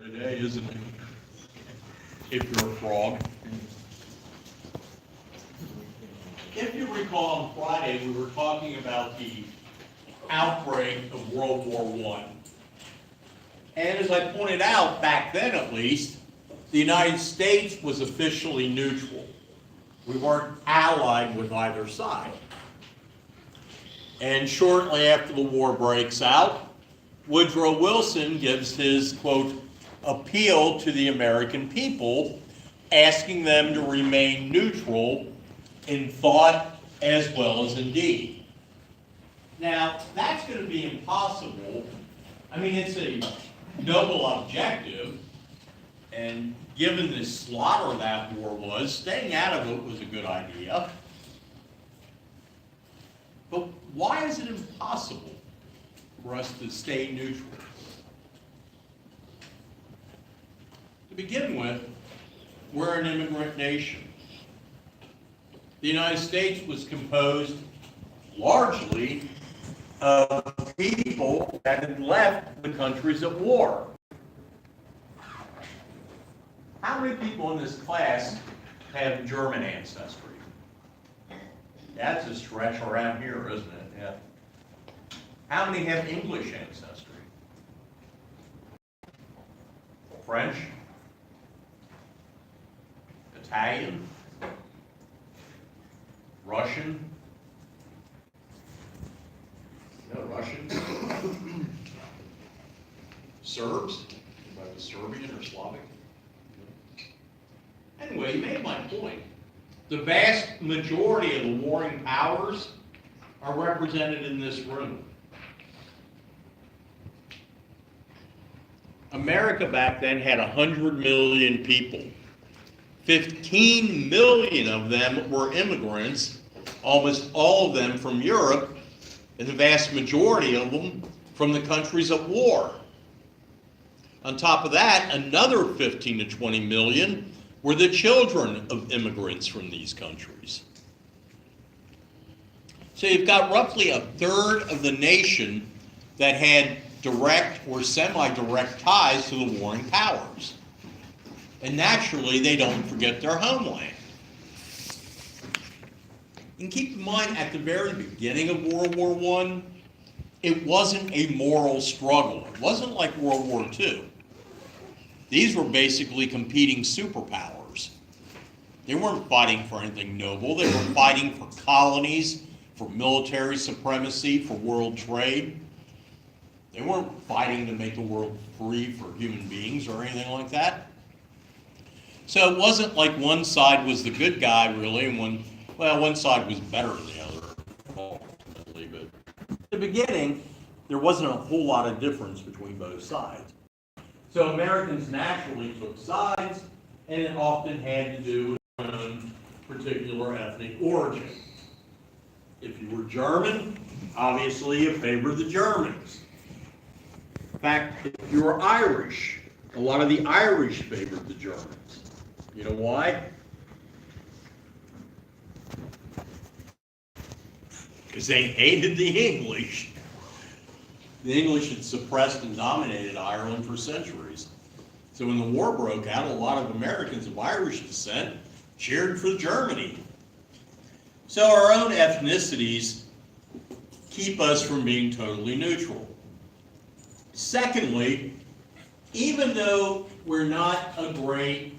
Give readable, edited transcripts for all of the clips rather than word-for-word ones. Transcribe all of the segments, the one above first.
Today, isn't it? If you're a frog. If you recall on Friday, we were talking about the outbreak of World War I. And as I pointed out, back then at least, the United States was officially neutral. We weren't allied with either side. And shortly after the war breaks out, Woodrow Wilson gives his, quote, appeal to the American people, asking them to remain neutral in thought as well as in deed. Now, that's going to be impossible. I mean, it's a noble objective, and given the slaughter that war was, staying out of it was a good idea. But why is it impossible for us to stay neutral? To begin with, we're an immigrant nation. The United States was composed largely of people that had left the countries at war. How many people in this class have German ancestry? That's a stretch around here, isn't it? Yeah. How many have English ancestry? French? Italian? Russian? No, Russian? Serbs? Anybody Serbian or Slavic? Anyway, you made my point. The vast majority of the warring powers are represented in this room. America back then had 100 million people. 15 million of them were immigrants, almost all of them from Europe, and the vast majority of them from the countries at war. On top of that, another 15 to 20 million were the children of immigrants from these countries. So you've got roughly a third of the nation that had direct or semi-direct ties to the warring powers. And naturally, they don't forget their homeland. And keep in mind, at the very beginning of World War I, it wasn't a moral struggle. It wasn't like World War II. These were basically competing superpowers. They weren't fighting for anything noble. They were fighting for colonies, for military supremacy, for world trade. They weren't fighting to make the world free for human beings or anything like that. So it wasn't like one side was the good guy, really, and one side was better than the other, ultimately. But at the beginning, there wasn't a whole lot of difference between both sides. So Americans naturally took sides, and it often had to do with their own particular ethnic origin. If you were German, obviously you favored the Germans. In fact, if you were Irish, a lot of the Irish favored the Germans. You know why? Because they hated the English. The English had suppressed and dominated Ireland for centuries. So when the war broke out, a lot of Americans of Irish descent cheered for Germany. So our own ethnicities keep us from being totally neutral. Secondly, even though we're not a great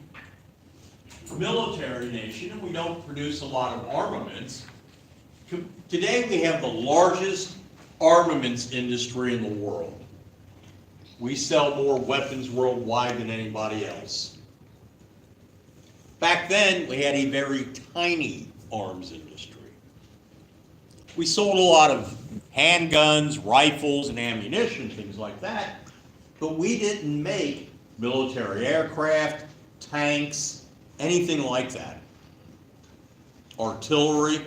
military nation and we don't produce a lot of armaments, today we have the largest armaments industry in the world. We sell more weapons worldwide than anybody else. Back then, we had a very tiny arms industry. We sold a lot of handguns, rifles, and ammunition, things like that, but we didn't make military aircraft, tanks, anything like that. Artillery,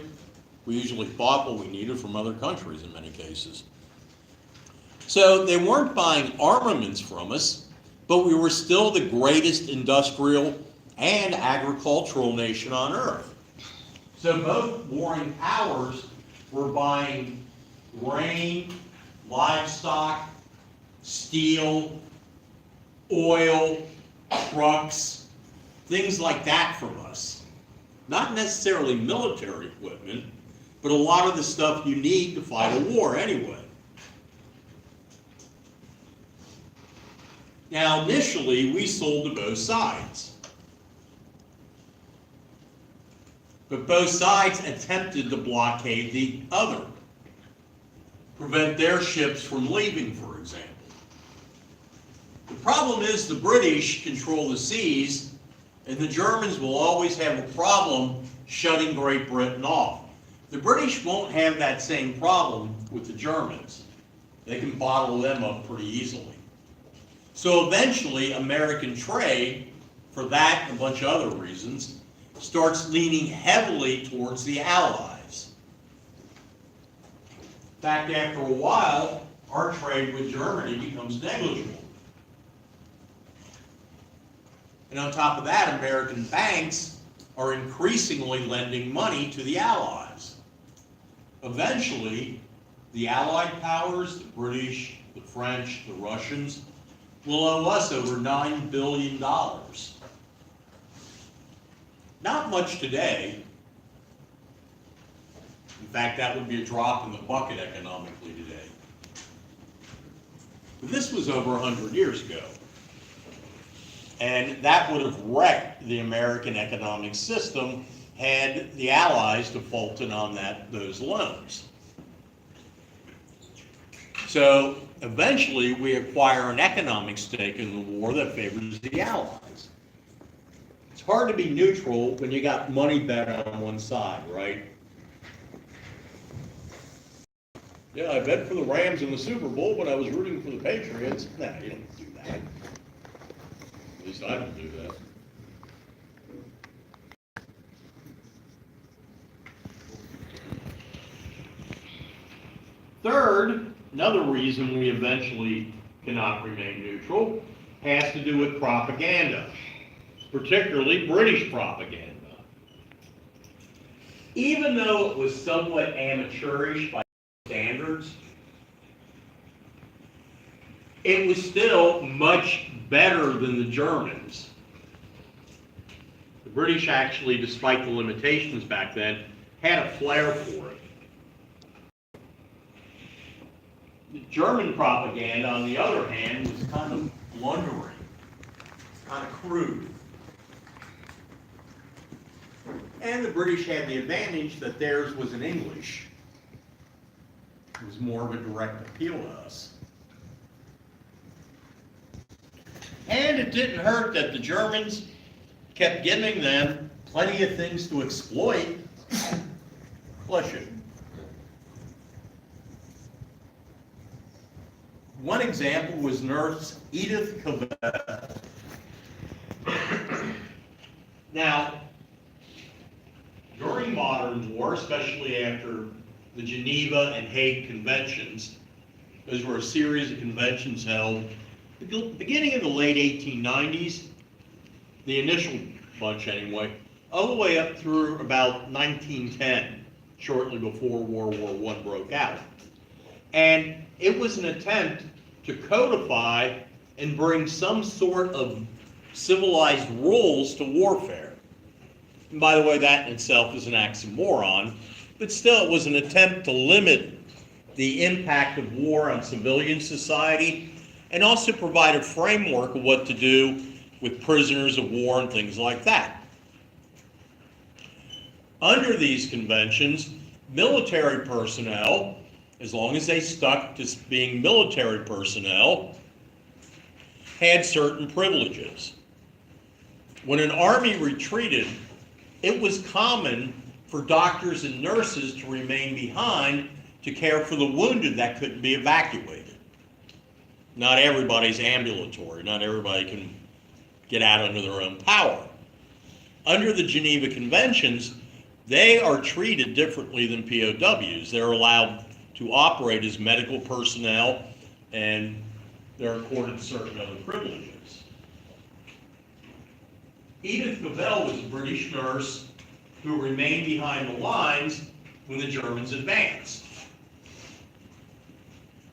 we usually bought what we needed from other countries in many cases. So they weren't buying armaments from us, but we were still the greatest industrial and agricultural nation on earth. So both warring powers were buying grain, livestock, steel, oil, trucks, things like that from us. Not necessarily military equipment, but a lot of the stuff you need to fight a war anyway. Now, initially, we sold to both sides. But both sides attempted to blockade the other, prevent their ships from leaving, for example. The problem is the British control the seas, and the Germans will always have a problem shutting Great Britain off. The British won't have that same problem with the Germans. They can bottle them up pretty easily. So eventually, American trade, for that and a bunch of other reasons, starts leaning heavily towards the Allies. In fact, after a while, our trade with Germany becomes negligible. And on top of that, American banks are increasingly lending money to the Allies. Eventually, the Allied powers, the British, the French, the Russians, will owe us over $9 billion. Not much today. In fact, that would be a drop in the bucket economically today. But this was over 100 years ago. And that would have wrecked the American economic system had the Allies defaulted on those loans. So eventually we acquire an economic stake in the war that favors the Allies. It's hard to be neutral when you got money bet on one side, right? Yeah, I bet for the Rams in the Super Bowl, but I was rooting for the Patriots. Nah, you don't do that. At least I don't do that. Third, another reason we eventually cannot remain neutral has to do with propaganda, particularly British propaganda. Even though it was somewhat amateurish by standards, it was still much better than the Germans. The British actually, despite the limitations back then, had a flair for it. The German propaganda, on the other hand, was kind of blundering, kind of crude. And the British had the advantage that theirs was in English. It was more of a direct appeal to us. And it didn't hurt that the Germans kept giving them plenty of things to exploit. Bless you. One example was Nurse Edith Cavell. Now, during modern war, especially after the Geneva and Hague Conventions, those were a series of conventions held at the beginning of the late 1890s, the initial bunch anyway, all the way up through about 1910, shortly before World War I broke out. And it was an attempt to codify and bring some sort of civilized rules to warfare. And by the way, that in itself is an oxymoron, but still it was an attempt to limit the impact of war on civilian society and also provide a framework of what to do with prisoners of war and things like that. Under these conventions, military personnel, as long as they stuck to being military personnel, had certain privileges. When an army retreated, it was common for doctors and nurses to remain behind to care for the wounded that couldn't be evacuated. Not everybody's ambulatory. Not everybody can get out under their own power. Under the Geneva Conventions, they are treated differently than POWs. They're allowed to operate as medical personnel, and they're accorded certain other privileges. Edith Cavell was a British nurse who remained behind the lines when the Germans advanced.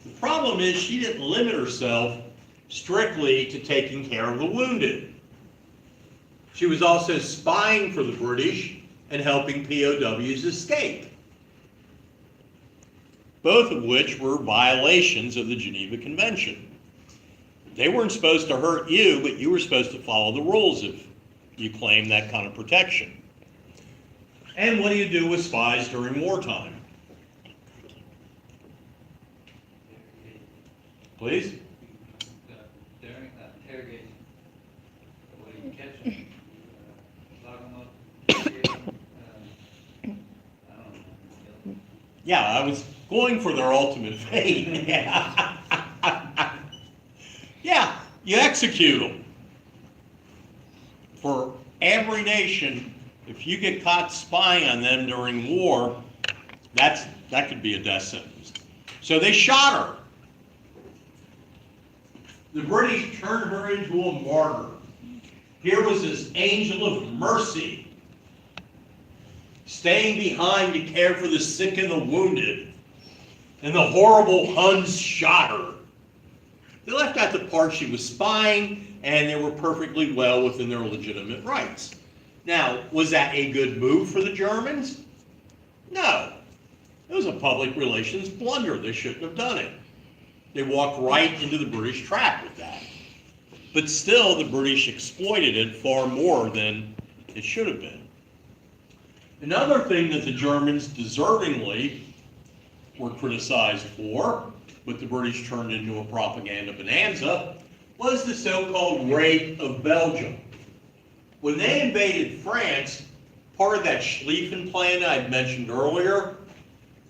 The problem is she didn't limit herself strictly to taking care of the wounded. She was also spying for the British and helping POWs escape, both of which were violations of the Geneva Convention. They weren't supposed to hurt you, but you were supposed to follow the rules if you claim that kind of protection. And what do you do with spies during wartime? Please? During interrogation, what do you catch them? Lock them up, kill them, I don't know, kill them. Yeah, I was going for their ultimate fate. Yeah, you execute them. For every nation, if you get caught spying on them during war, that could be a death sentence. So they shot her. The British turned her into a martyr. Here was this angel of mercy, staying behind to care for the sick and the wounded. And the horrible Huns shot her. They left out the part she was spying, and they were perfectly well within their legitimate rights. Now, was that a good move for the Germans? No. It was a public relations blunder. They shouldn't have done it. They walked right into the British trap with that. But still, the British exploited it far more than it should have been. Another thing that the Germans deservingly were criticized for, but the British turned into a propaganda bonanza, was the so-called rape of Belgium. When they invaded France, part of that Schlieffen plan I had mentioned earlier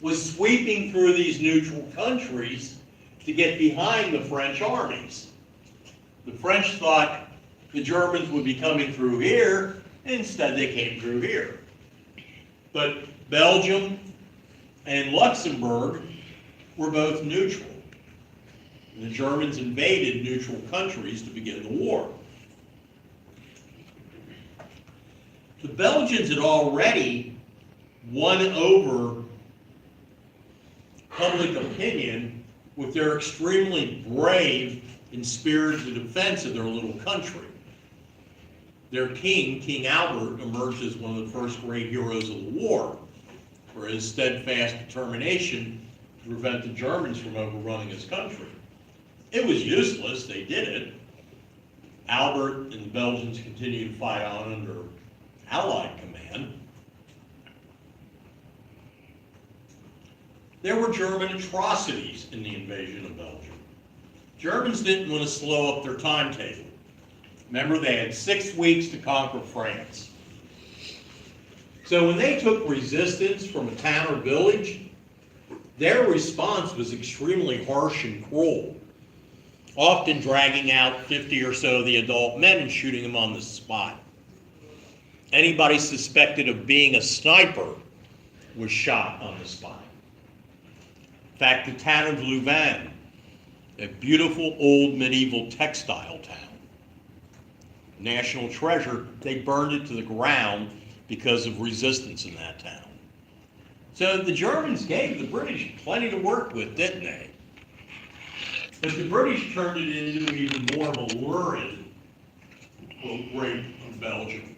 was sweeping through these neutral countries to get behind the French armies. The French thought the Germans would be coming through here, and instead they came through here. But Belgium and Luxembourg were both neutral. And the Germans invaded neutral countries to begin the war. The Belgians had already won over public opinion with their extremely brave and spirited defense of their little country. Their king, King Albert, emerged as one of the first great heroes of the war for his steadfast determination to prevent the Germans from overrunning his country. It was useless, they did it. Albert and the Belgians continued to fight on under Allied command. There were German atrocities in the invasion of Belgium. Germans didn't want to slow up their timetable. Remember, they had 6 weeks to conquer France. So when they took resistance from a town or village, their response was extremely harsh and cruel, often dragging out 50 or so of the adult men and shooting them on the spot. Anybody suspected of being a sniper was shot on the spot. In fact, the town of Louvain, a beautiful old medieval textile town, national treasure, they burned it to the ground because of resistance in that town. So the Germans gave the British plenty to work with, didn't they? But the British turned it into even more of a lurid, quote, rape of Belgium.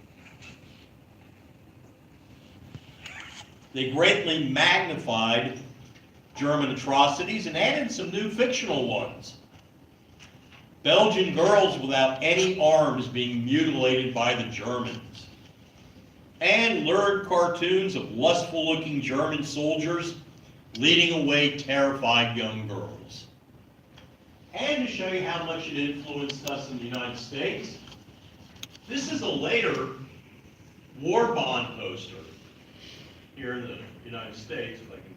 They greatly magnified German atrocities and added some new fictional ones. Belgian girls without any arms being mutilated by the Germans. And lurid cartoons of lustful-looking German soldiers leading away terrified young girls. And to show you how much it influenced us in the United States, this is a later war bond poster here in the United States, if I can,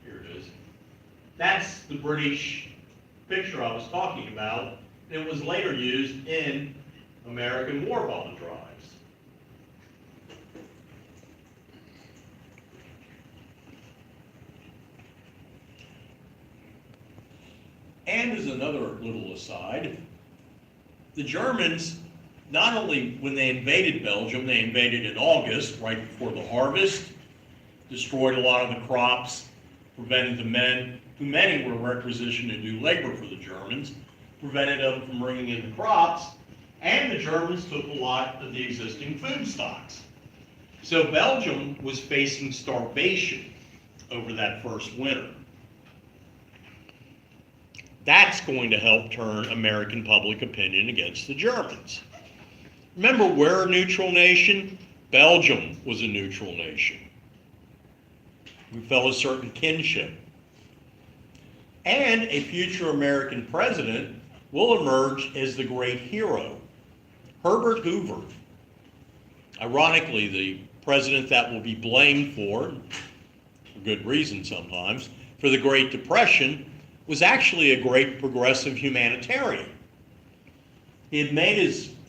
here it is. That's the British picture I was talking about. It was later used in American war bond drives. And as another little aside, the Germans, not only when they invaded Belgium, they invaded in August, right before the harvest, destroyed a lot of the crops, prevented the men who many were requisitioned to do labor for the Germans, prevented them from bringing in the crops, and the Germans took a lot of the existing food stocks. So Belgium was facing starvation over that first winter. That's going to help turn American public opinion against the Germans. Remember, we're a neutral nation. Belgium was a neutral nation. We felt a certain kinship. And a future American president will emerge as the great hero, Herbert Hoover. Ironically, the president that will be blamed for good reason sometimes, for the Great Depression, was actually a great progressive humanitarian. He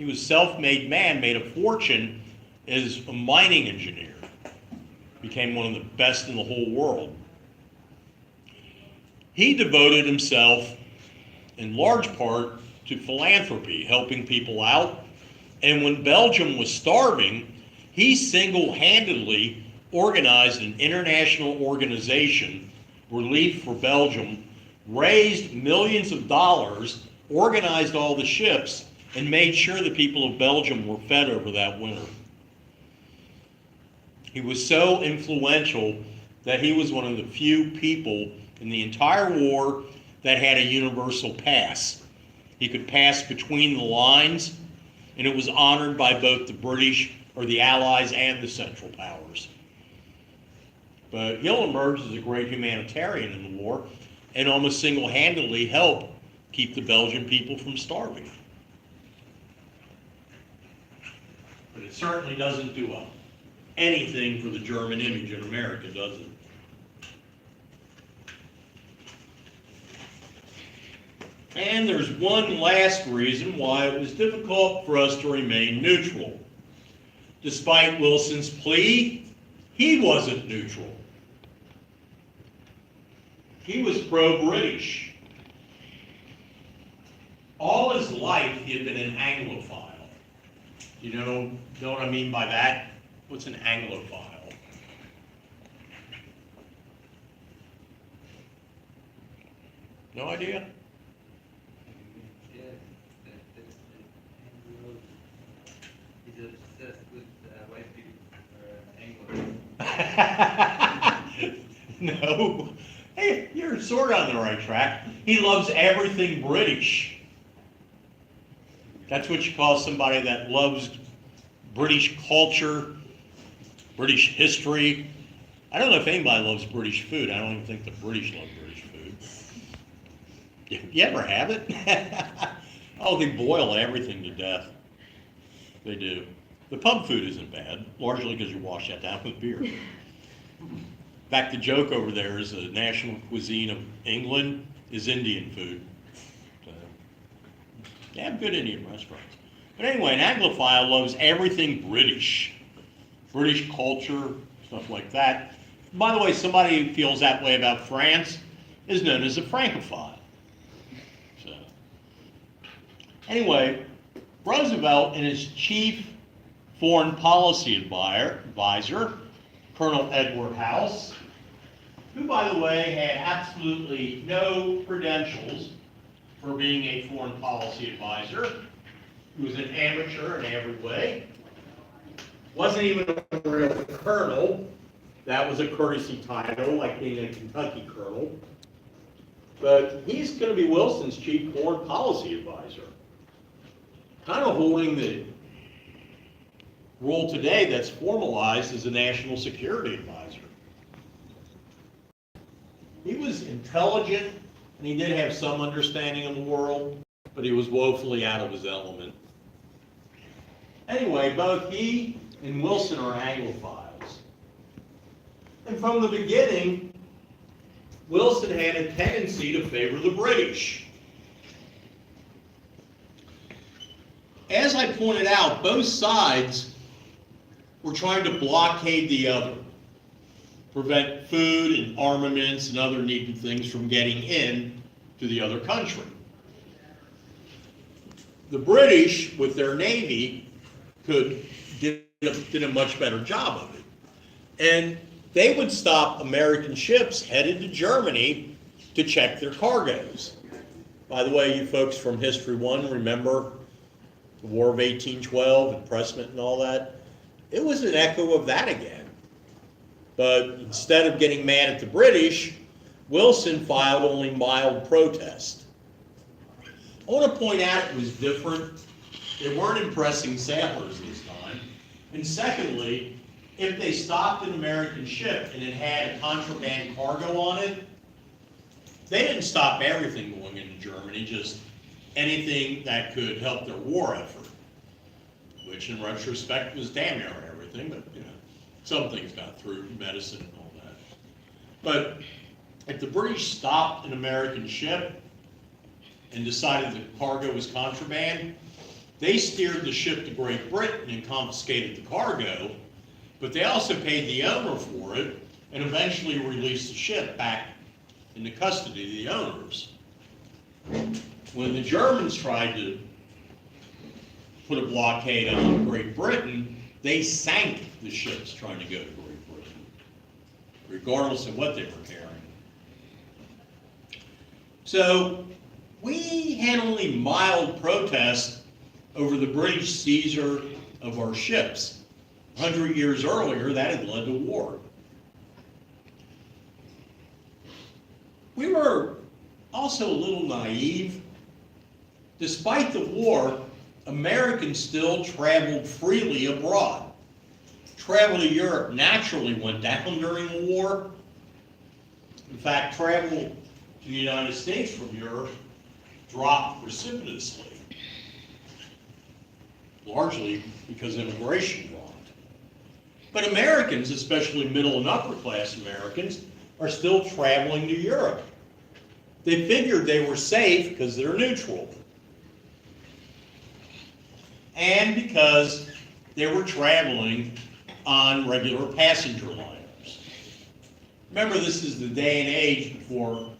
was self-made man, made a fortune as a mining engineer. Became one of the best in the whole world. He devoted himself in large part to philanthropy, helping people out. And when Belgium was starving, he single-handedly organized an international organization, Relief for Belgium, raised millions of dollars, organized all the ships, and made sure the people of Belgium were fed over that winter. He was so influential that he was one of the few people in the entire war that had a universal pass. He could pass between the lines, and it was honored by both the British, or the Allies, and the Central Powers. But he'll emerge as a great humanitarian in the war and almost single-handedly help keep the Belgian people from starving. But it certainly doesn't do anything for the German image in America, does it? And there's one last reason why it was difficult for us to remain neutral. Despite Wilson's plea, he wasn't neutral. He was pro-British. All his life, he had been an Anglophile. You know what I mean by that? What's an Anglophile? No idea? He's obsessed with white people, Anglo. No. Hey, you're sort of on the right track. He loves everything British. That's what you call somebody that loves British culture, British history. I don't know if anybody loves British food. I don't even think the British love British food. You ever have it? Oh, they boil everything to death. They do. The pub food isn't bad, largely because you wash that down with beer. In fact, the joke over there is the national cuisine of England is Indian food. So, they have good Indian restaurants. But anyway, an Anglophile loves everything British. British culture, stuff like that. By the way, somebody who feels that way about France is known as a Francophile. So, anyway, Roosevelt and his chief foreign policy advisor, Colonel Edward House, who, by the way, had absolutely no credentials for being a foreign policy advisor. He was an amateur in every way. Wasn't even a real colonel. That was a courtesy title, like being a Kentucky colonel. But he's going to be Wilson's chief foreign policy advisor. Kind of holding the role today that's formalized as a national security advisor. He was intelligent, and he did have some understanding of the world, but he was woefully out of his element. Anyway, both he and Wilson are Anglophiles. And from the beginning, Wilson had a tendency to favor the British. As I pointed out, both sides were trying to blockade the other, prevent food and armaments and other needed things from getting in to the other country. The British, with their navy, did a much better job of it. And they would stop American ships headed to Germany to check their cargoes. By the way, you folks from History 1 remember the War of 1812 and Pressment and all that? It was an echo of that again. But instead of getting mad at the British, Wilson filed only mild protest. I want to point out it was different. They weren't impressing sailors this time. And secondly, if they stopped an American ship and it had a contraband cargo on it, they didn't stop everything going into Germany, just anything that could help their war effort, which in retrospect was damn near everything, but you know, some things got through, medicine and all that. But if the British stopped an American ship and decided the cargo was contraband, they steered the ship to Great Britain and confiscated the cargo, but they also paid the owner for it and eventually released the ship back into custody of the owners. When the Germans tried to put a blockade on Great Britain, they sank the ships trying to go to Great Britain, regardless of what they were carrying. So we had only mild protest over the British seizure of our ships. 100 years earlier, that had led to war. We were also a little naive. Despite the war, Americans still traveled freely abroad. Travel to Europe naturally went down during the war. In fact, travel to the United States from Europe dropped precipitously, largely because immigration dropped. But Americans, especially middle and upper class Americans, are still traveling to Europe. They figured they were safe because they're neutral. And because they were traveling on regular passenger liners. Remember, this is the day and age before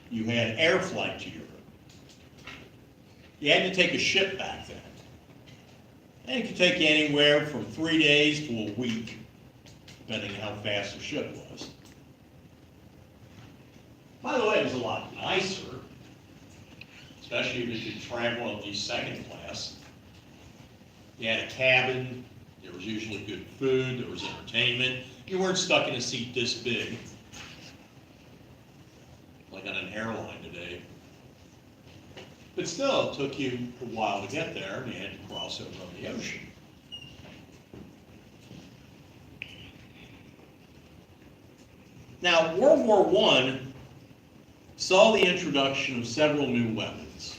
you had air flight to Europe. You had to take a ship back then. And it could take you anywhere from 3 days to a week, depending on how fast the ship was. By the way, it was a lot nicer, especially if you could travel on these second class. You had a cabin, there was usually good food, there was entertainment. You weren't stuck in a seat this big, like on an airline today. But still, it took you a while to get there, and you had to cross over on the ocean. Now, World War I saw the introduction of several new weapons.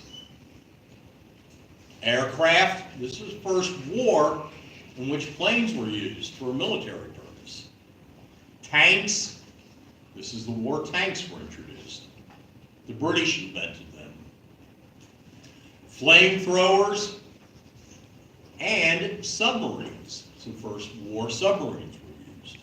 Aircraft, this was the first war in which planes were used for a military purpose. Tanks, this is the war tanks were introduced. The British invented them. Flamethrowers and submarines. It's the first war submarines were used.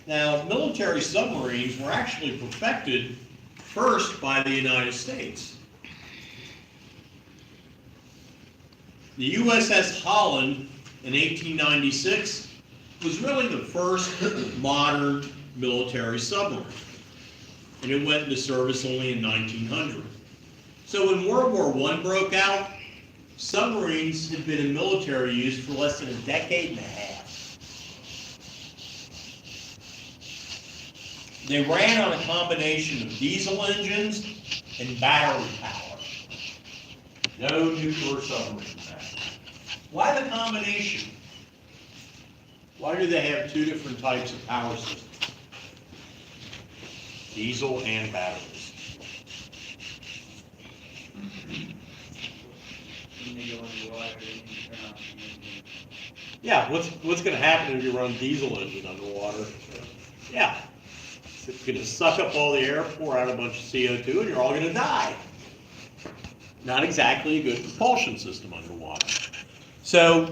Now, military submarines were actually perfected first by the United States. The USS Holland in 1896 was really the first modern military submarine, and it went into service only in 1900. So when World War I broke out, submarines had been in military use for less than a decade and a half. They ran on a combination of diesel engines and battery power. No nuclear submarines now. Why the combination? Why do they have two different types of power systems? Diesel and batteries. When they go underwater, they can turn off the engine. Yeah, what's going to happen if you run diesel engine underwater? Yeah, it's going to suck up all the air, pour out a bunch of CO2, and you're all going to die. Not exactly a good propulsion system underwater. So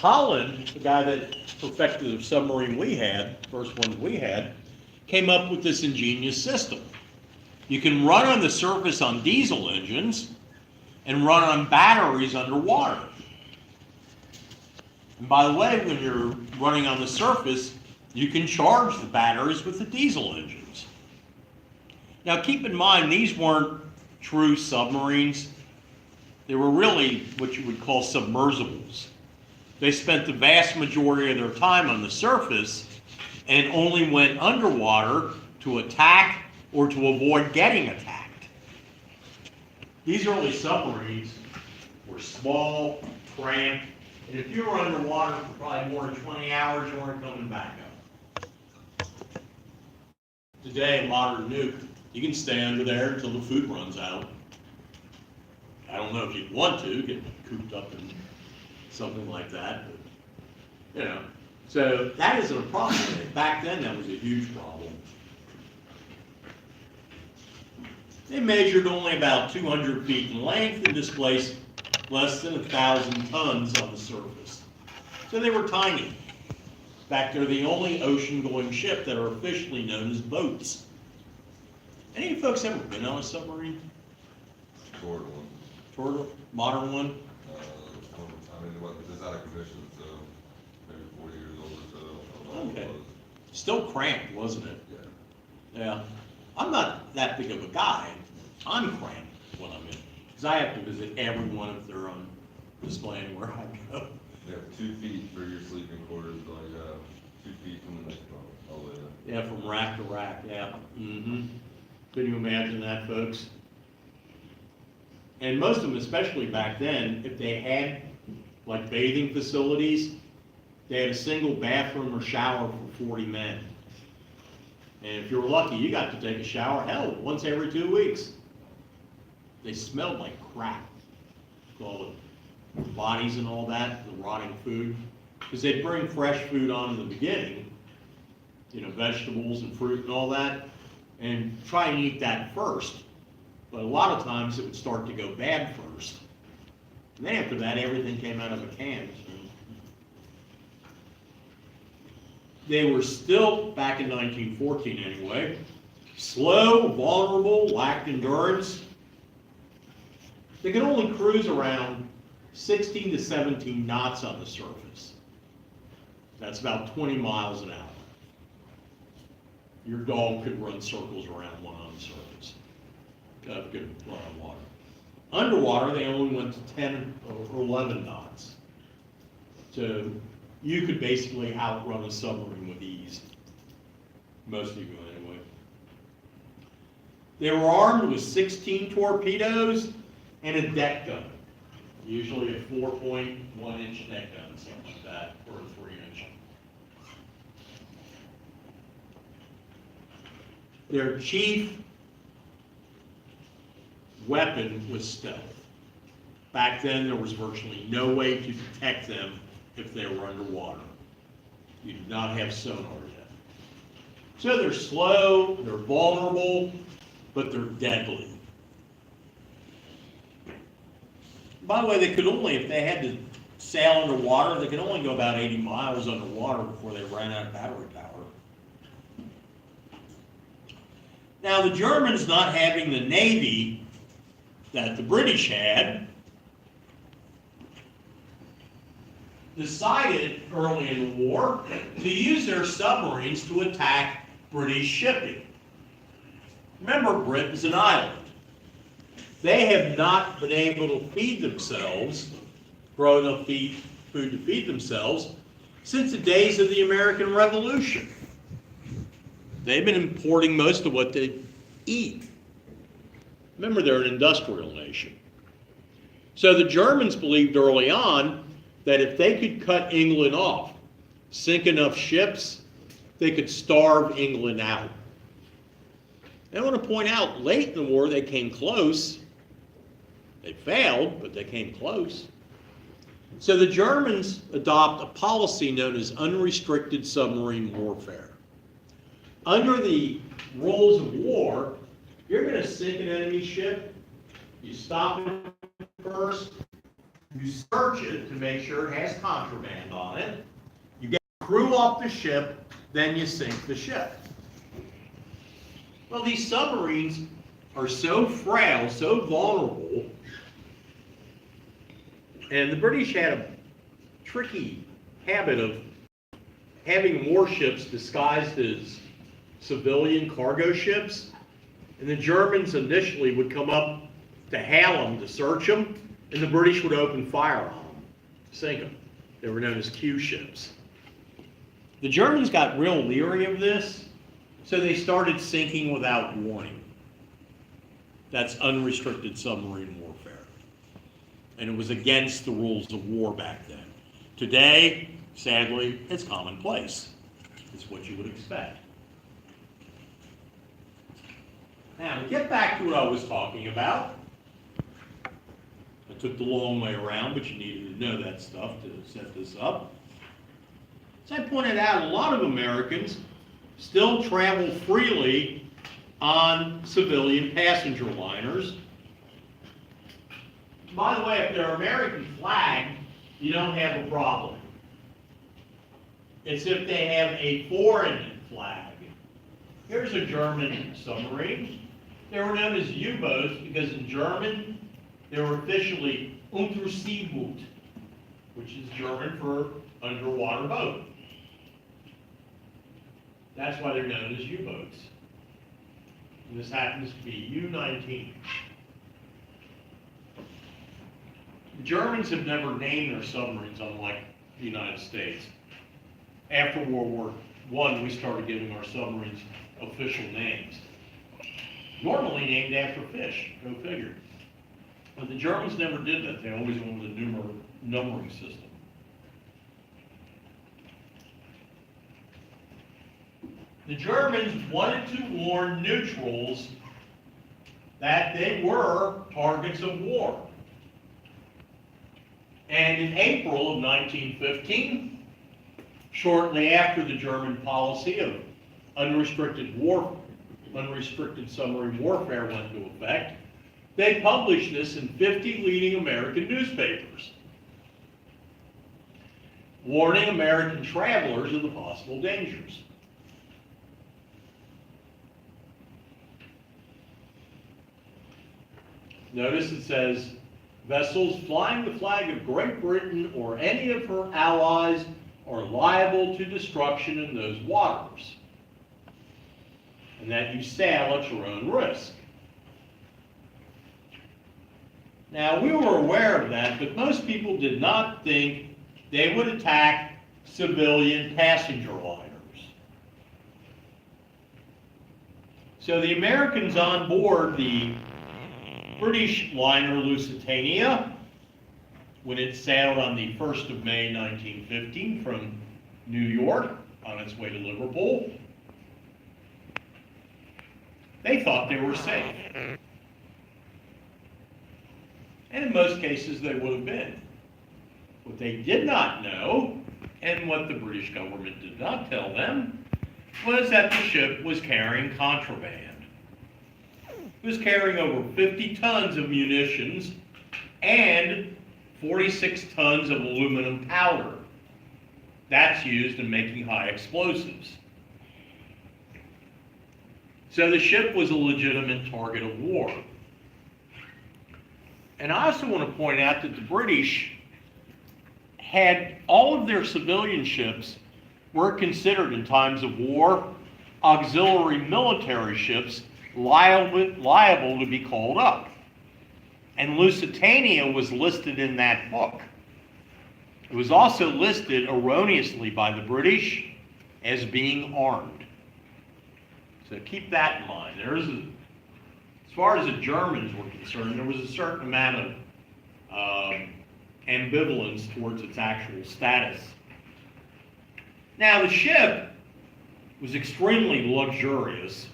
Holland, the guy that perfected the submarine we had, first ones we had, came up with this ingenious system. You can run on the surface on diesel engines and run on batteries underwater. And by the way, when you're running on the surface, You can charge the batteries with the diesel engines. Now keep in mind, these weren't true submarines. They were really what you would call submersibles. They spent the vast majority of their time on the surface and only went underwater to attack or to avoid getting attacked. These early submarines were small, cramped, and if you were underwater for probably more than 20 hours, you weren't coming back up. Today, a modern nuke, you can stay under there until the food runs out. I don't know if you'd want to get cooped up in something like that, but, you know. So that isn't a problem. Back then, that was a huge problem. They measured only about 200 feet in length and displaced less than 1,000 tons on the surface. So they were tiny. In fact, they're the only ocean-going ship that are officially known as boats. Any of you folks ever been on a submarine? Short one. Toward a modern one? I mean, what, it's out of commission, so maybe 40 years old or so. I don't know what Okay. it was. Still cramped, wasn't it? Yeah. Yeah. I'm not that big of a guy. I'm cramped when I'm in, because I have to visit every one if they're on display anywhere I go. You have 2 feet for your sleeping quarters, but you have 2 feet from the next one, all the way up. Yeah, from rack to rack, yeah. Mm-hmm. Can you imagine that, folks? And most of them, especially back then, if they had like bathing facilities, they had a single bathroom or shower for 40 men. And if you were lucky, you got to take a shower, hell, once every 2 weeks. They smelled like crap. All the bodies and all that, the rotting food. Because they'd bring fresh food on in the beginning, you know, vegetables and fruit and all that, and try and eat that first. But a lot of times it would start to go bad first. And then after that, everything came out of a can. So. They were still, back in 1914 anyway, slow, vulnerable, lacked endurance. They could only cruise around 16 to 17 knots on the surface. That's about 20 miles an hour. Your dog could run circles around one on the surface. Good run on water. Underwater, they only went to 10 or 11 knots. So you could basically outrun a submarine with ease. Most of you anyway. They were armed with 16 torpedoes and a deck gun. Usually a 4.1-inch deck gun, something like that, or a 3-inch. Their chief weapon was stealth. Back then, there was virtually no way to detect them if they were underwater. You did not have sonar yet. So they're slow, they're vulnerable, but they're deadly. By the way, they could only, if they had to sail underwater, they could only go about 80 miles underwater before they ran out of battery power. Now, the Germans, not having the Navy that the British had, decided early in the war to use their submarines to attack British shipping. Remember, Britain's an island. They have not been able to feed themselves, grow enough food to feed themselves, since the days of the American Revolution. They've been importing most of what they eat. Remember, they're an industrial nation. So the Germans believed early on that if they could cut England off, sink enough ships, they could starve England out. And I want to point out, late in the war, they came close. They failed, but they came close. So the Germans adopt a policy known as unrestricted submarine warfare. Under the rules of war, you're going to sink an enemy ship, you stop it first, you search it to make sure it has contraband on it, you get the crew off the ship, then you sink the ship. Well, these submarines are so frail, so vulnerable, and the British had a tricky habit of having warships disguised as civilian cargo ships, and the Germans initially would come up to hail them to search them, and the British would open fire on them, sink them. They were known as Q ships. The Germans got real leery of this, so they started sinking without warning. That's unrestricted submarine warfare. And it was against the rules of war back then. Today, sadly, it's commonplace. It's what you would expect. Now, to get back to what I was talking about, I took the long way around, but you needed to know that stuff to set this up. As I pointed out, a lot of Americans still travel freely on civilian passenger liners. By the way, if they're American flag, you don't have a problem. It's if they have a foreign flag. Here's a German submarine. They were known as U-boats because in German, they were officially Unterseeboot, which is German for underwater boat. That's why they're known as U-boats. And this happens to be U-19. The Germans have never named their submarines, unlike the United States. After World War I, we started giving our submarines official names. Normally named after fish, go figure. But the Germans never did that. They always wanted a numbering system. The Germans wanted to warn neutrals that they were targets of war. And in April of 1915, shortly after the German policy of unrestricted submarine warfare went into effect, they published this in 50 leading American newspapers, warning American travelers of the possible dangers. Notice it says, vessels flying the flag of Great Britain or any of her allies are liable to destruction in those waters, and that you sail at your own risk. Now, we were aware of that, but most people did not think they would attack civilian passenger liners. So the Americans on board the British liner Lusitania, when it sailed on the 1st of May 1915 from New York on its way to Liverpool, they thought they were safe. And in most cases they would have been. What they did not know, and what the British government did not tell them, was that the ship was carrying contraband. It was carrying over 50 tons of munitions and 46 tons of aluminum powder. That's used in making high explosives. So the ship was a legitimate target of war. And I also want to point out that the British had all of their civilian ships were considered in times of war auxiliary military ships liable to be called up. And Lusitania was listed in that book. It was also listed erroneously by the British as being armed. So keep that in mind. As far as the Germans were concerned, there was a certain amount of ambivalence towards its actual status. Now, the ship was extremely luxurious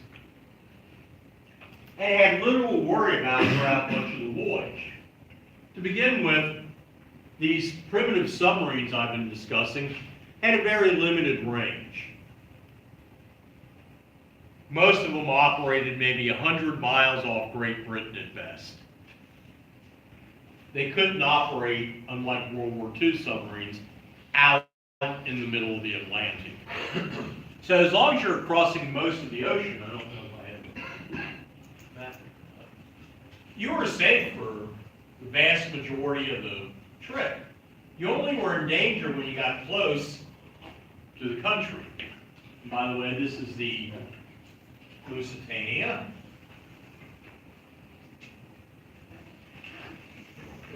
and had little to worry about throughout much of the voyage. To begin with, these primitive submarines I've been discussing had a very limited range. Most of them operated maybe 100 miles off Great Britain at best. They couldn't operate, unlike World War II submarines, out in the middle of the Atlantic. So as long as you're crossing most of the ocean, I don't know if I have that, you were safe for the vast majority of the trip. You only were in danger when you got close to to the country. And by the way, this is the Lusitania.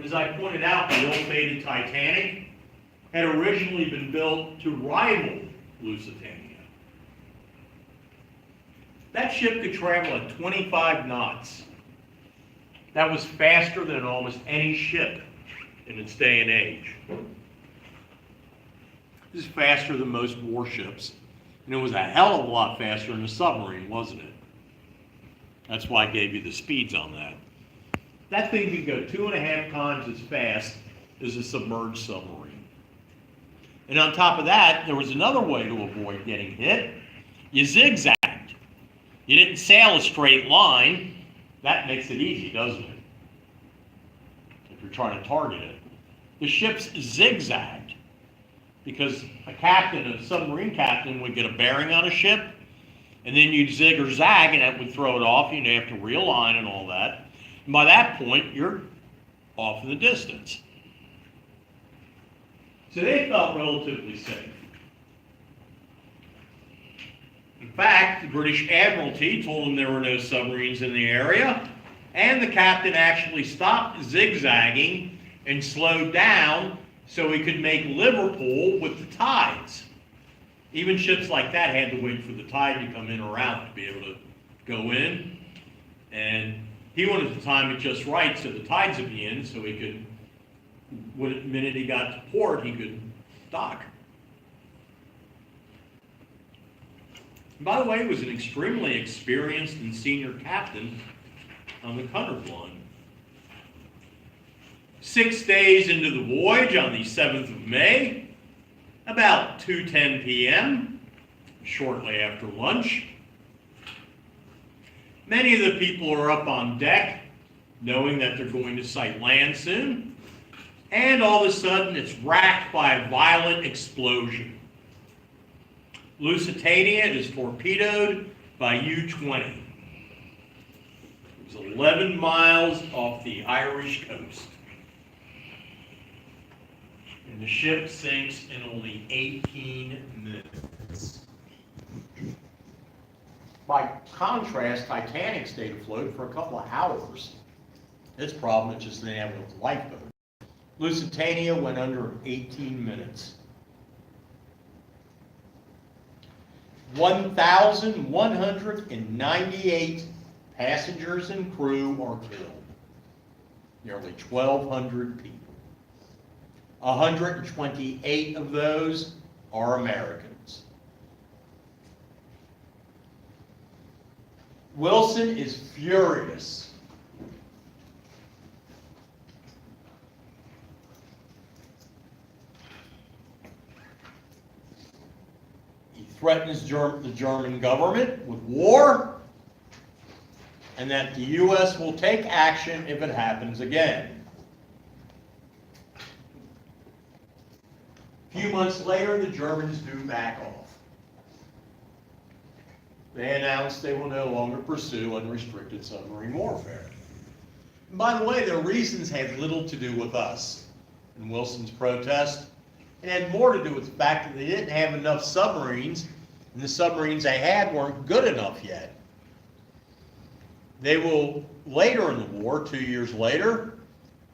As I pointed out, the ill-fated Titanic had originally been built to rival Lusitania. That ship could travel at 25 knots. That was faster than almost any ship in its day and age. This is faster than most warships. And it was a hell of a lot faster than a submarine, wasn't it? That's why I gave you the speeds on that. That thing could go 2.5 times as fast as a submerged submarine. And on top of that, there was another way to avoid getting hit. You zigzagged. You didn't sail a straight line. That makes it easy, doesn't it? If you're trying to target it. The ships zigzagged because a submarine captain would get a bearing on a ship, and then you'd zig or zag, and that would throw it off. You'd have to realign and all that. And by that point, you're off in the distance. So they felt relatively safe. In fact, the British Admiralty told them there were no submarines in the area, and the captain actually stopped zigzagging and slowed down so he could make Liverpool with the tides. Even ships like that had to wait for the tide to come in or out to be able to go in. And he wanted to time it just right so the tides would be in so he could, the minute he got to port, he could dock. And by the way, he was an extremely experienced and senior captain on the Cunardon. 6 days into the voyage, on the 7th of May, about 2:10 p.m., shortly after lunch, many of the people are up on deck, knowing that they're going to sight land soon, and all of a sudden it's racked by a violent explosion. Lusitania is torpedoed by U-20. It was 11 miles off the Irish coast. And the ship sinks in only 18 minutes. By contrast, Titanic stayed afloat for a couple of hours. Its problem is just they didn't have a lifeboat. Lusitania went under 18 minutes. 1,198 passengers and crew are killed. Nearly 1,200 people. 128 of those are Americans. Wilson is furious. He threatens the German government with war, and that the U.S. will take action if it happens again. A few months later, the Germans do back off. They announce they will no longer pursue unrestricted submarine warfare. And by the way, their reasons had little to do with us and Wilson's protest. It had more to do with the fact that they didn't have enough submarines, and the submarines they had weren't good enough yet. They will, later in the war, 2 years later,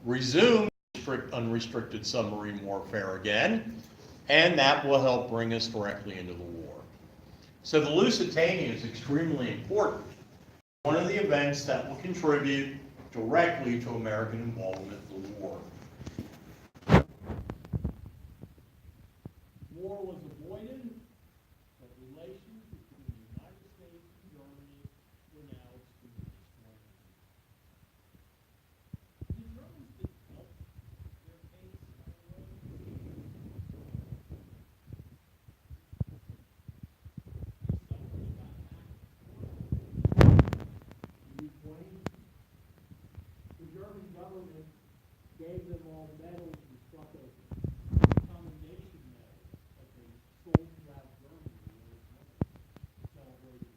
resume unrestricted submarine warfare again, and that will help bring us directly into the war. So the Lusitania is extremely important. One of the events that will contribute directly to American involvement in the war. War was avoided, but relations between the United States and Germany were now extremely strong. The Germans didn't help their case, by the way. The German government gave them all medals and stuff as commendation medals that they sold throughout Germany to celebrate its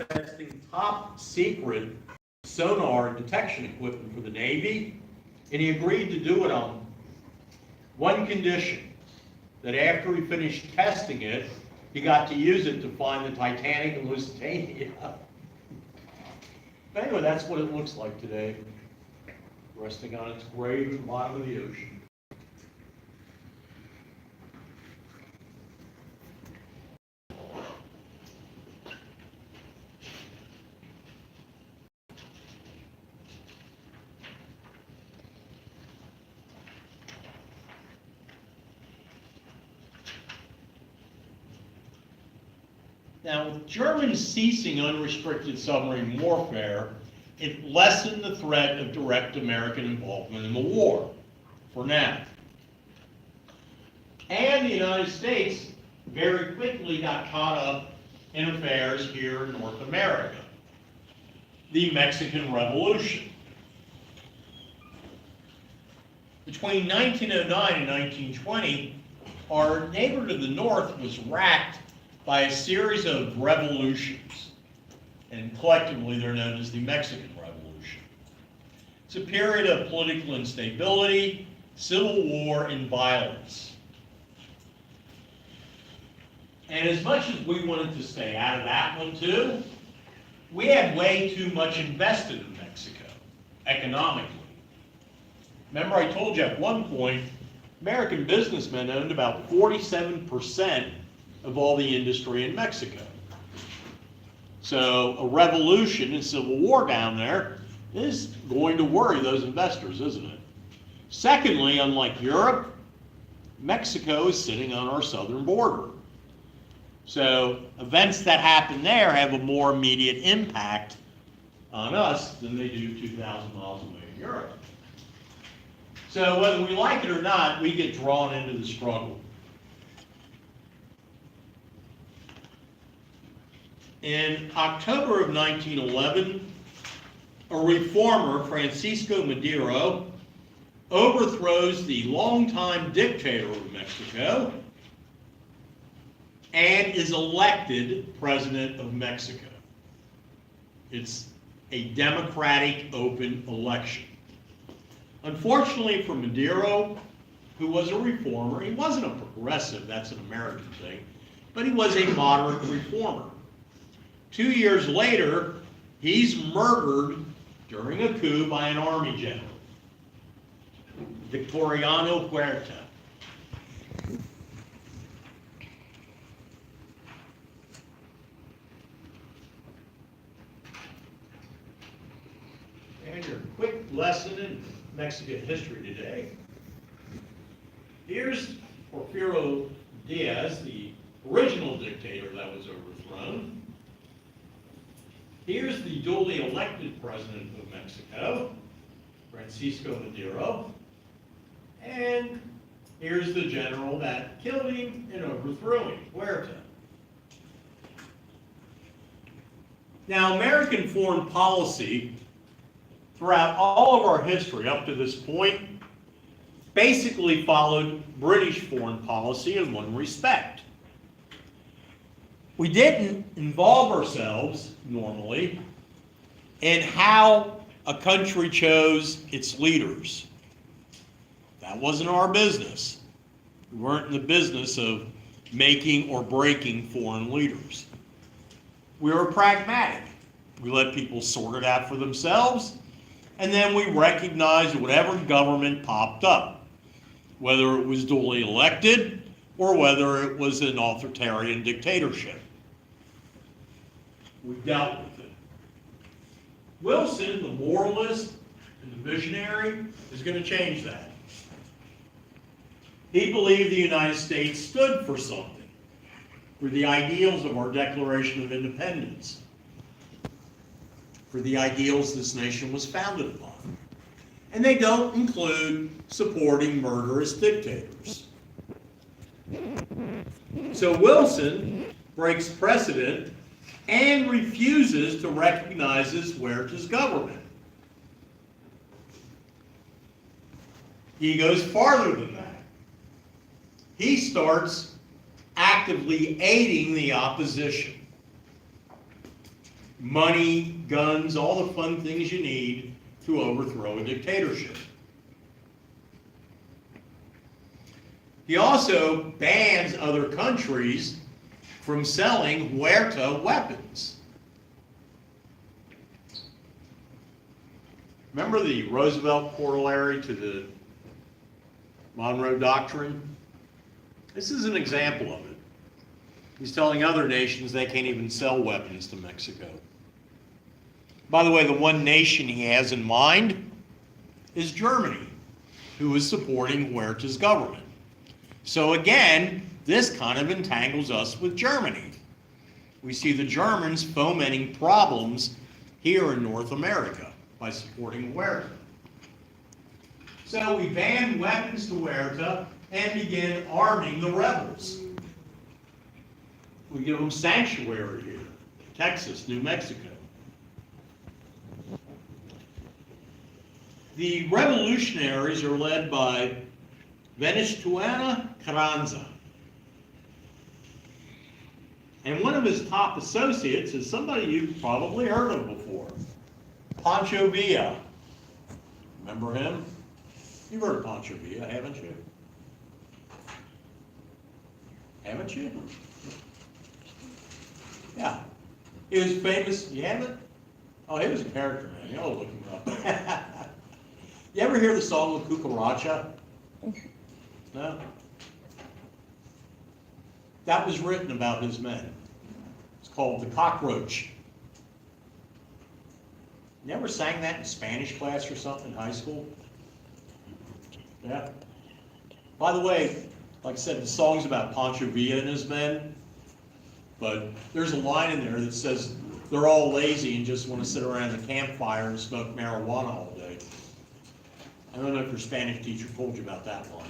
testing top secret sonar and detection equipment for the Navy, and he agreed to do it on one condition, that after he finished testing it, he got to use it to find the Titanic and Lusitania. But anyway, that's what it looks like today, resting on its grave at the bottom of the ocean. Now, with Germans ceasing unrestricted submarine warfare, it lessened the threat of direct American involvement in the war, for now. And the United States very quickly got caught up in affairs here in North America. The Mexican Revolution. Between 1909 and 1920, our neighbor to the north was racked by a series of revolutions, and collectively they're known as the Mexican Revolution. It's a period of political instability, civil war, and violence. And as much as we wanted to stay out of that one too, we had way too much invested in Mexico, economically. Remember I told you at one point, American businessmen owned about 47% of all the industry in Mexico. So a revolution and civil war down there is going to worry those investors, isn't it? Secondly, unlike Europe, Mexico is sitting on our southern border. So events that happen there have a more immediate impact on us than they do 2,000 miles away in Europe. So whether we like it or not, we get drawn into the struggle. In October of 1911, a reformer, Francisco Madero, overthrows the longtime dictator of Mexico and is elected president of Mexico. It's a democratic, open election. Unfortunately for Madero, who was a reformer, he wasn't a progressive, that's an American thing, but he was a moderate reformer. 2 years later, he's murdered during a coup by an army general, Victoriano Huerta. And your quick lesson in Mexican history today. Here's Porfirio Diaz, the original dictator that was overthrown. Here's the duly elected president of Mexico, Francisco Madero. And here's the general that killed him and overthrew him, Huerta. Now, American foreign policy, throughout all of our history up to this point, basically followed British foreign policy in one respect. We didn't involve ourselves, normally, in how a country chose its leaders. That wasn't our business. We weren't in the business of making or breaking foreign leaders. We were pragmatic. We let people sort it out for themselves, and then we recognized whatever government popped up, whether it was duly elected or whether it was an authoritarian dictatorship. We dealt with it. Wilson, the moralist and the visionary, is going to change that. He believed the United States stood for something, for the ideals of our Declaration of Independence, for the ideals this nation was founded upon. And they don't include supporting murderous dictators. So Wilson breaks precedent and refuses to recognize Huerta's government. He goes farther than that. He starts actively aiding the opposition. money, guns, all the fun things you need to overthrow a dictatorship. He also bans other countries from selling Huerta weapons. Remember the Roosevelt corollary to the Monroe Doctrine? This is an example of it. He's telling other nations they can't even sell weapons to Mexico. By the way, the one nation he has in mind is Germany, who is supporting Huerta's government. So again, this kind of entangles us with Germany. We see the Germans fomenting problems here in North America by supporting Huerta. So we banned weapons to Huerta and began arming the rebels. We give them sanctuary here, Texas, New Mexico. The revolutionaries are led by Venustiano Carranza. And one of his top associates is somebody you've probably heard of before, Pancho Villa. Remember him? You've heard of Pancho Villa, haven't you? Haven't you? Yeah. He was famous. You haven't? Oh, he was a character, man. You ought to look him up. You ever hear the song of Cucaracha? No? That was written about his men. It's called The Cockroach. You ever sang that in Spanish class or something in high school? Yeah. By the way, like I said, the song's about Pancho Villa and his men, but there's a line in there that says they're all lazy and just want to sit around the campfire and smoke marijuana all day. I don't know if your Spanish teacher told you about that line.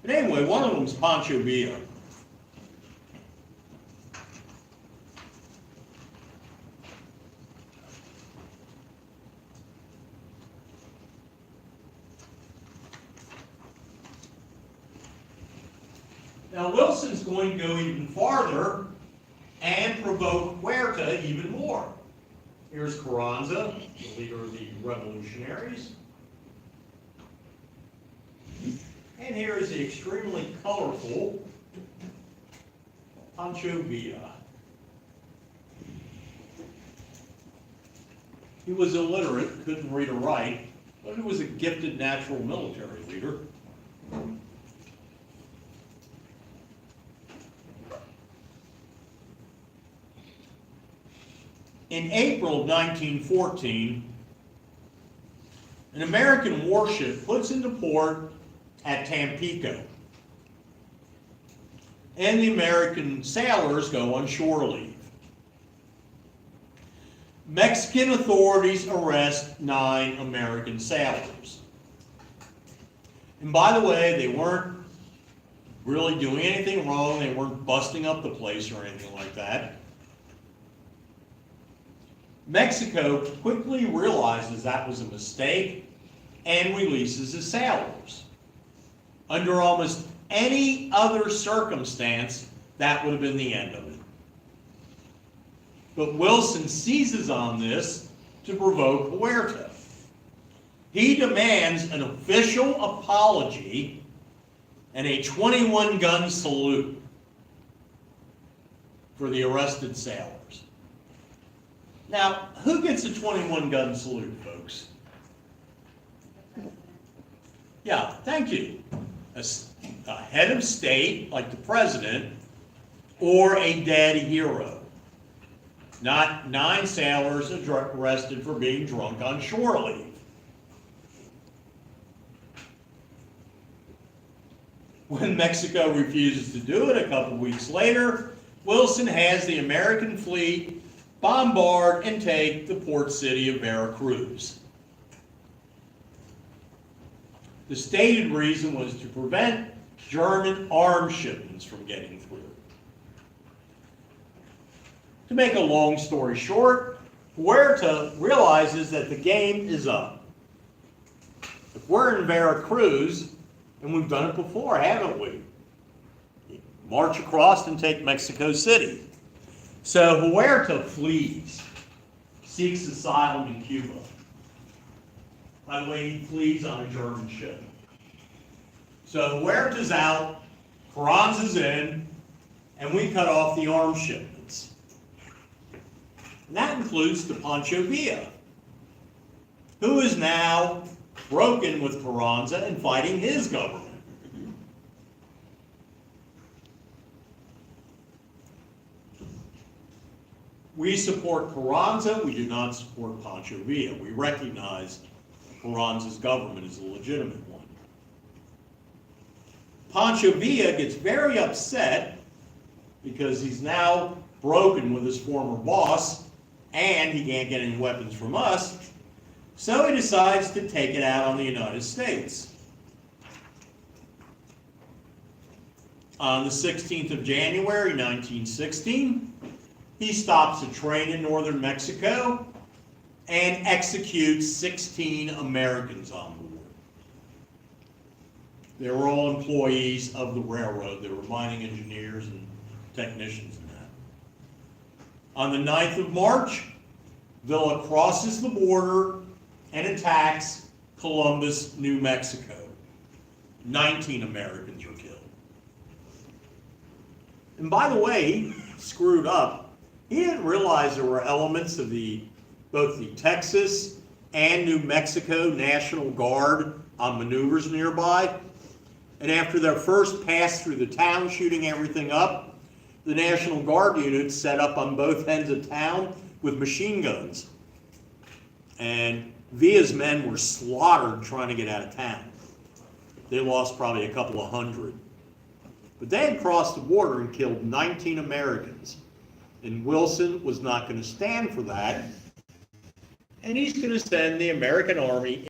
But anyway, one of them is Pancho Villa. Now Wilson's going to go even farther and provoke Huerta even more. Here's Carranza, the leader of the revolutionaries. And here is the extremely colorful Pancho Villa. He was illiterate, couldn't read or write, but he was a gifted natural military leader. In April of 1914, an American warship puts into port at Tampico, and the American sailors go on shore leave. Mexican authorities arrest 9 American sailors. And by the way, they weren't really doing anything wrong. They weren't busting up the place or anything like that. Mexico quickly realizes that was a mistake and releases the sailors. Under almost any other circumstance, that would have been the end of it. But Wilson seizes on this to provoke Huerta. He demands an official apology and a 21-gun salute for the arrested sailors. Now, who gets a 21-gun salute, folks? Yeah, thank you. A head of state, like the president, or a dead hero. Not 9 sailors arrested for being drunk on shore leave. When Mexico refuses to do it a couple weeks later, Wilson has the American fleet bombard and take the port city of Veracruz. The stated reason was to prevent German arms shipments from getting through. To make a long story short, Huerta realizes that the game is up. If we're in Veracruz, and we've done it before, haven't we? March across and take Mexico City. So Huerta flees, seeks asylum in Cuba. By the way, he flees on a German ship. So Huerta's out, Carranza's in, and we cut off the arms shipments. And that includes to Pancho Villa, who is now broken with Carranza and fighting his government. We support Carranza, we do not support Pancho Villa. We recognize Carranza's government is a legitimate one. Pancho Villa gets very upset because he's now broken with his former boss and he can't get any weapons from us, so he decides to take it out on the United States. On the 16th of January, 1916, he stops a train in northern Mexico and executes 16 Americans on board. They were all employees of the railroad. They were mining engineers and technicians and that. On the 9th of March, Villa crosses the border and attacks Columbus, New Mexico. 19 Americans are killed. And by the way, he screwed up. He didn't realize there were elements of both the Texas and New Mexico National Guard on maneuvers nearby. And after their first pass through the town, shooting everything up, the National Guard units set up on both ends of town with machine guns. And Villa's men were slaughtered trying to get out of town. They lost probably a couple of hundred. But they had crossed the border and killed 19 Americans. And Wilson was not going to stand for that. And he's going to send the American army